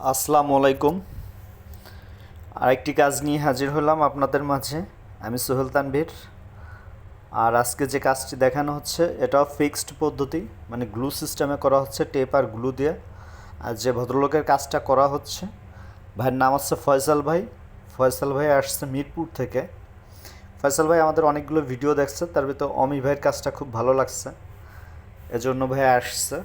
আসসালামু আলাইকুম। আরেকটি কাজ নিয়ে হাজির হলাম আপনাদের মাঝে। আমি সোহেল তানভীর। আর আজকে যে কাজটি দেখানো হচ্ছে এটাও ফিক্সড পদ্ধতি, মানে গ্লু সিস্টেমে করা হচ্ছে, টেপ আর গ্লু দিয়ে। আর যে ভদ্রলোকের কাজটা করা হচ্ছে, ভাইয়ের নাম হচ্ছে ফয়সাল ভাই। ফয়সাল ভাই আসছে মিরপুর থেকে। ফয়সাল ভাই আমাদের অনেকগুলো ভিডিও দেখছে, তার ভিতর অমি ভাইয়ের কাজটা খুব ভালো লাগছে, এজন্য ভাই আসছে।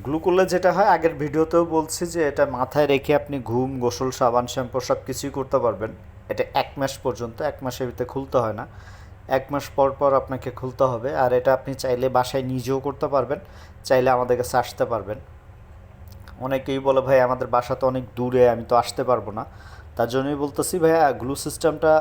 গ্লু করলে যেটা হয়, আগের ভিডিওতেও বলছি যে এটা মাথায় রেখে আপনি ঘুম, গোসল, সাবান, শ্যাম্পু সব কিছুই করতে পারবেন। এটা 1 মাস পর্যন্ত, 1 মাসের ভিতরে খুলতে হয় না, 1 মাস পর পর আপনাকে খুলতে হবে। আর এটা আপনি চাইলে বাসায় নিজেও করতে পারবেন, চাইলে আমাদের কাছে আসতে পারবেন। অনেকেই বলে ভাই আমাদের বাসা তো অনেক দূরে, আমি তো আসতে পারবো না। তার জন্যই বলতেছি ভাইয়া, গ্লু সিস্টেমটা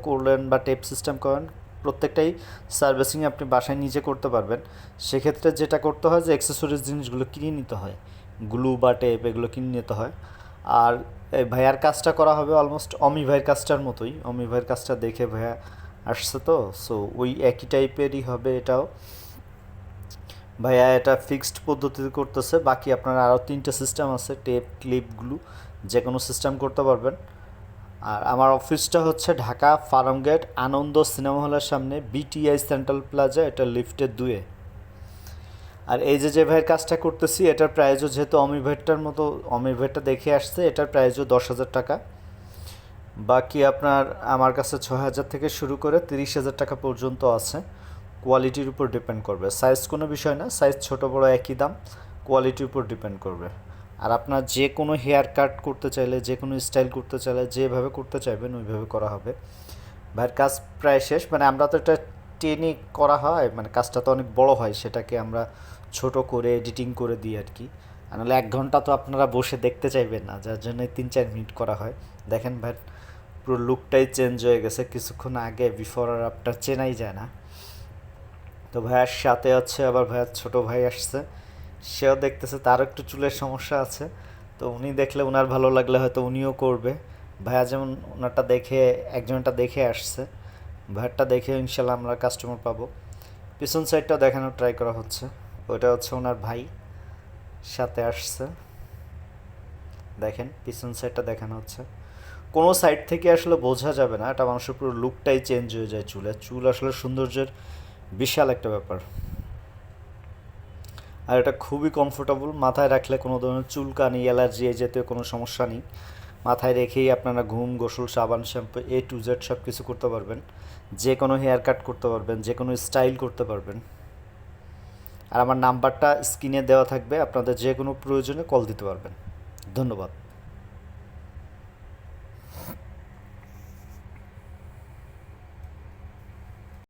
করলেন বা টেপ সিস্টেম করেন, প্রত্যেকটাই সার্ভিসিং আপনি বাসায় নিজে করতে পারবেন। সেক্ষেত্রে যেটা করতে হয় যে অ্যাক্সেসরিজ জিনিসগুলো কিনে নিতে হয়, গ্লু বা টেপ এগুলো কিনে নিতে হয়। আর এই ভাইয়ার কাজটা করা হবে অলমোস্ট অমি ভাইয়ের কাজটার মতোই। অমি ভাইয়ের কাজটা দেখে ভাইয়া আসছে, তো সো ওই একই টাইপেরই হবে এটাও। ভাইয়া এটা ফিক্সড পদ্ধতিতে করতেছে। বাকি আপনার আরও 3টে সিস্টেম আছে, টেপ, ক্লিপ, গ্লু, যে কোনো সিস্টেম করতে পারবেন। আর আমার অফিসটা হচ্ছে ঢাকা ফার্মগেট আনন্দ সিনেমা হলের সামনে, বিটিআই সেন্ট্রাল প্লাজা, এটা লিফটের 2-এ। আর এই যে ভাইয়ের কাজটা করতেছি, এটার প্রাইজও যেহেতু অমিভেটটার মতো, অমিভেটটা দেখে আসছে, এটার প্রাইজও 10,000 টাকা। বাকি আপনার আমার কাছে 6,000 থেকে শুরু করে 30,000 টাকা পর্যন্ত আছে। কোয়ালিটির উপর ডিপেন্ড করবে, সাইজ কোনো বিষয় না, সাইজ ছোট বড় একই দাম, কোয়ালিটির উপর ডিপেন্ড করবে। আর আপনার যে কোনো হেয়ার কাট করতে চাইলে, যে কোনো স্টাইল করতে চাইলে, যেভাবে করতে চাইবেন ওইভাবে করা হবে। ভাইয়ের কাজ প্রায় শেষ, মানে আমরা তো এটা টেনে করা হয়, মানে কাজটা তো অনেক বড় হয়, সেটাকে আমরা ছোট করে এডিটিং করে দিই আর কি। আর নাহলে 1 ঘন্টা তো আপনারা বসে দেখতে চাইবেন না, যার জন্য 3-4 মিনিট করা হয়। দেখেন ভাই, পুরো লুকটাই চেঞ্জ হয়ে গেছে কিছুক্ষণ আগে, বিফোর আর আফটার চেনাই যায় না। তো ভাইয়ার সাথে হচ্ছে আবার ভাইয়ার ছোট ভাই আসছে, সেও দেখতেছে তারও একটু চুলের সমস্যা আছে। তো উনি দেখলে, ওনার ভালো লাগলে হয়তো উনিও করবে। ভাইয়া যেমন ওনারটা দেখে, একজনটা দেখে আসছে, ভাইয়ারটা দেখে ইনশাল্লাহ আমরা কাস্টমার পাবো। পিছন সাইডটাও দেখানোর ট্রাই করা হচ্ছে। ওটা হচ্ছে ওনার ভাই সাথে আসছে, দেখেন পিছন সাইডটা দেখানো হচ্ছে। কোনো সাইড থেকে আসলে বোঝা যাবে না, এটা মানুষের পুরো লুকটাই চেঞ্জ হয়ে যায়। চুল আসলে সৌন্দর্যের বিশাল একটা ব্যাপার। আর এটা খুবই কমফোর্টেবল, মাথায় রাখলে কোনো ধরনের চুলকানি, অ্যালার্জি এই জাতীয় কোনো সমস্যা নেই। মাথায় রেখেই আপনারা ঘুম, গোসল, সাবান, শ্যাম্পু A to Z সব কিছু করতে পারবেন। যে কোনো হেয়ার কাট করতে পারবেন, যে কোনো স্টাইল করতে পারবেন। আর আমার নাম্বারটা স্ক্রিনে দেওয়া থাকবে, আপনাদের যে কোনো প্রয়োজনে কল দিতে পারবেন। ধন্যবাদ।